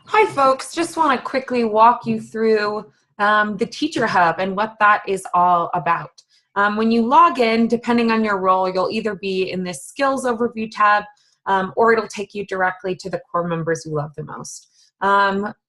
Hi folks, just want to quickly walk you through the Teacher Hub and what that is all about. When you log in, depending on your role, you'll either be in this Skills Overview tab or it'll take you directly to the core members we love the most.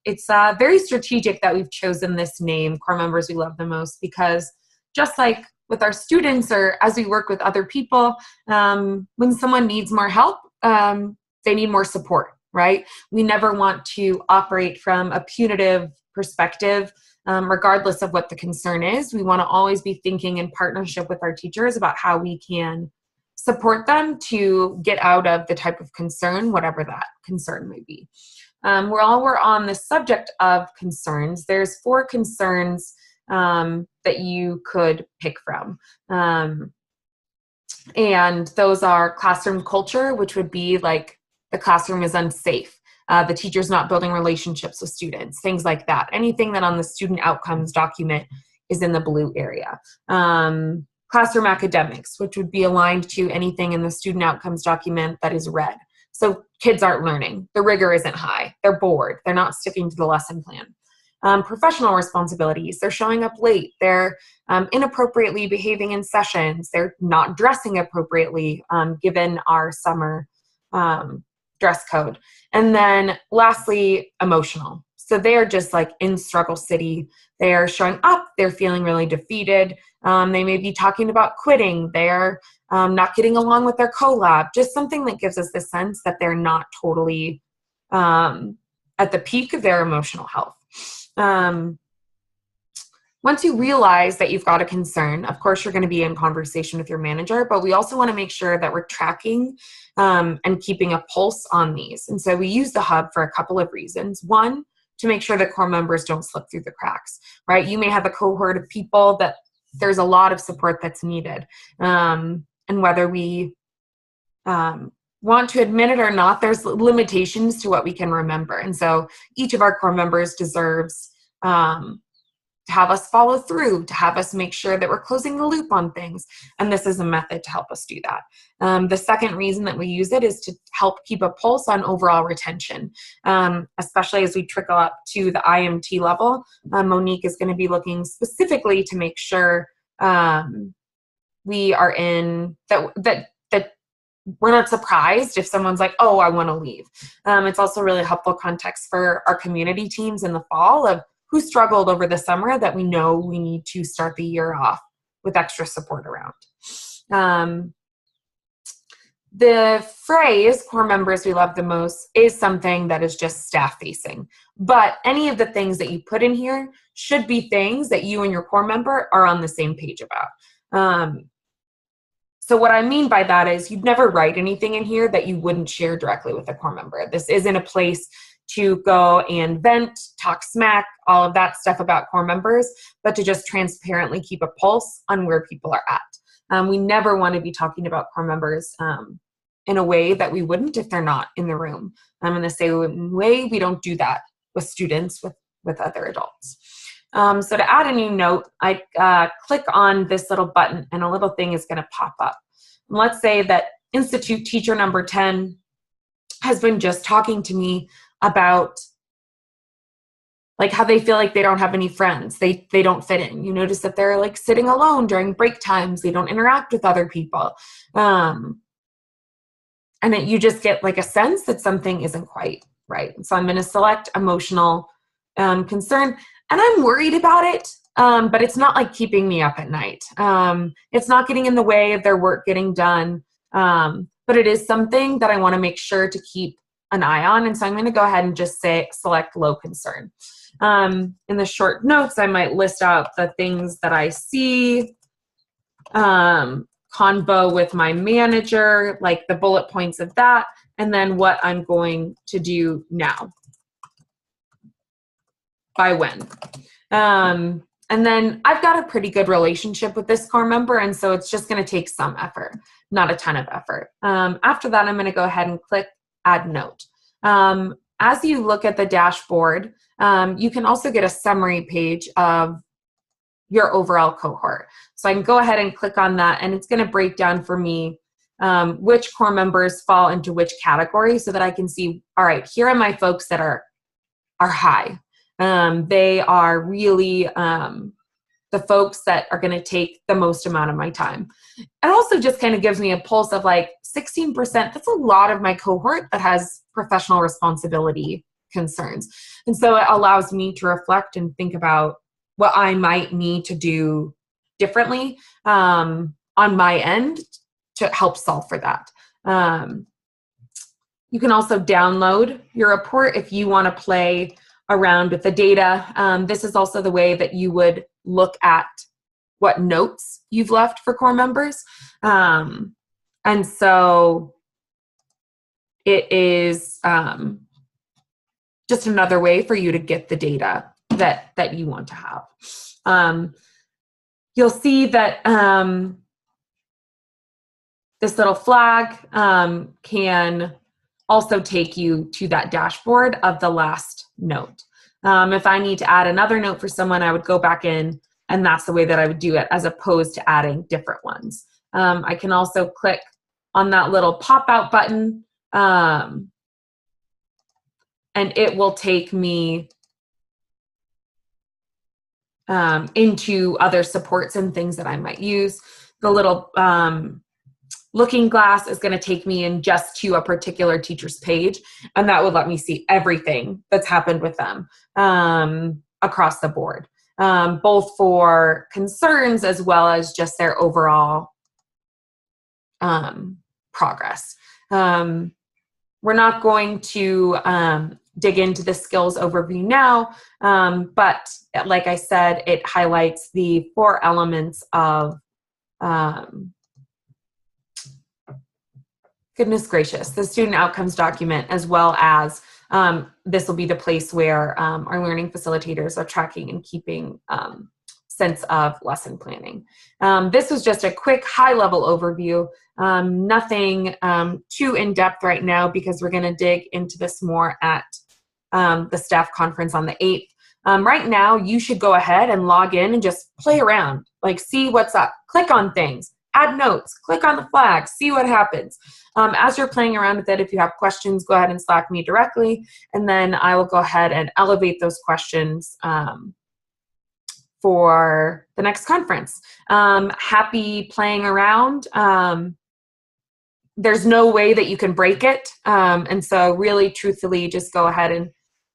It's very strategic that we've chosen this name, Core Members We Love the Most, because just like with our students or as we work with other people, when someone needs more help, they need more support. Right? We never want to operate from a punitive perspective, regardless of what the concern is. We want to always be thinking in partnership with our teachers about how we can support them to get out of the type of concern, whatever that concern may be. While we're on the subject of concerns, there's 4 concerns that you could pick from. And those are classroom culture, which would be like the classroom is unsafe, the teacher's not building relationships with students, things like that. Anything that on the student outcomes document is in the blue area. Classroom academics, which would be aligned to anything in the student outcomes document that is red. So kids aren't learning, the rigor isn't high, they're bored, they're not sticking to the lesson plan. Professional responsibilities, they're showing up late, they're inappropriately behaving in sessions, they're not dressing appropriately given our summer dress code. And then lastly, emotional. So they're just like in struggle city. They're showing up, they're feeling really defeated. They may be talking about quitting. They're not getting along with their collab, just something that gives us the sense that they're not totally at the peak of their emotional health. Once you realize that you've got a concern, of course, you're going to be in conversation with your manager, but we also want to make sure that we're tracking and keeping a pulse on these. And so we use the hub for a couple of reasons. One, to make sure that core members don't slip through the cracks, right? You may have a cohort of people that there's a lot of support that's needed. And whether we want to admit it or not, there's limitations to what we can remember. And so each of our core members deserves to have us follow through, to have us make sure that we're closing the loop on things. And this is a method to help us do that. The second reason that we use it is to help keep a pulse on overall retention, especially as we trickle up to the IMT level. Monique is going to be looking specifically to make sure we are in that we're not surprised if someone's like, oh, I want to leave. It's also really helpful context for our community teams in the fall of who struggled over the summer that we know we need to start the year off with extra support around. The phrase, core members we love the most, is something that is just staff facing. But any of the things that you put in here should be things that you and your core member are on the same page about. So what I mean by that is you'd never write anything in here that you wouldn't share directly with a core member. This isn't a place to go and vent, talk smack, all of that stuff about core members, but to just transparently keep a pulse on where people are at. We never want to be talking about core members in a way that we wouldn't if they're not in the room. In the same way, we don't do that with students, with other adults. So to add a new note, I click on this little button and a little thing is going to pop up. And let's say that Institute teacher number 10 has been just talking to me about like how they feel like they don't have any friends. They don't fit in. You notice that they're like sitting alone during break times. They don't interact with other people. And that you just get like a sense that something isn't quite right. So I'm going to select emotional concern. And I'm worried about it, but it's not like keeping me up at night. It's not getting in the way of their work getting done. But it is something that I want to make sure to keep an eye on. And so I'm going to go ahead and just say select low concern. In the short notes, I might list out the things that I see, convo with my manager, like the bullet points of that, and then what I'm going to do now. By when. And then I've got a pretty good relationship with this core member, and so it's just going to take some effort, not a ton of effort. After that, I'm going to go ahead and click Add Note. As you look at the dashboard, you can also get a summary page of your overall cohort. So I can go ahead and click on that, and it's going to break down for me which core members fall into which category so that I can see, all right, here are my folks that are high. They are really the folks that are going to take the most amount of my time. It also just kind of gives me a pulse of like 16%. That's a lot of my cohort that has professional responsibility concerns. And so it allows me to reflect and think about what I might need to do differently on my end to help solve for that. You can also download your report if you want to play around with the data. This is also the way that you would look at what notes you've left for core members. And so it is just another way for you to get the data that you want to have. You'll see that this little flag can also take you to that dashboard of the last note. If I need to add another note for someone, I would go back in, and that's the way that I would do it, as opposed to adding different ones. I can also click on that little pop-out button, and it will take me into other supports and things that I might use. The little looking glass is going to take me in just to a particular teacher's page, and that would let me see everything that's happened with them across the board, both for concerns as well as just their overall progress. We're not going to dig into the skills overview now, but like I said, it highlights the 4 elements of goodness gracious, the student outcomes document, as well as this will be the place where our learning facilitators are tracking and keeping sense of lesson planning. This was just a quick high-level overview, nothing too in-depth right now, because we're going to dig into this more at the staff conference on the 8th. Right now, you should go ahead and log in and just play around, like see what's up, click on things, add notes, click on the flag, see what happens. As you're playing around with it, if you have questions, go ahead and Slack me directly, and then I will go ahead and elevate those questions for the next conference. Happy playing around. There's no way that you can break it, and so really, truthfully, just go ahead and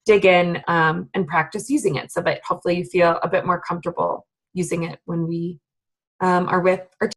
dig in and practice using it, so that hopefully you feel a bit more comfortable using it when we are with our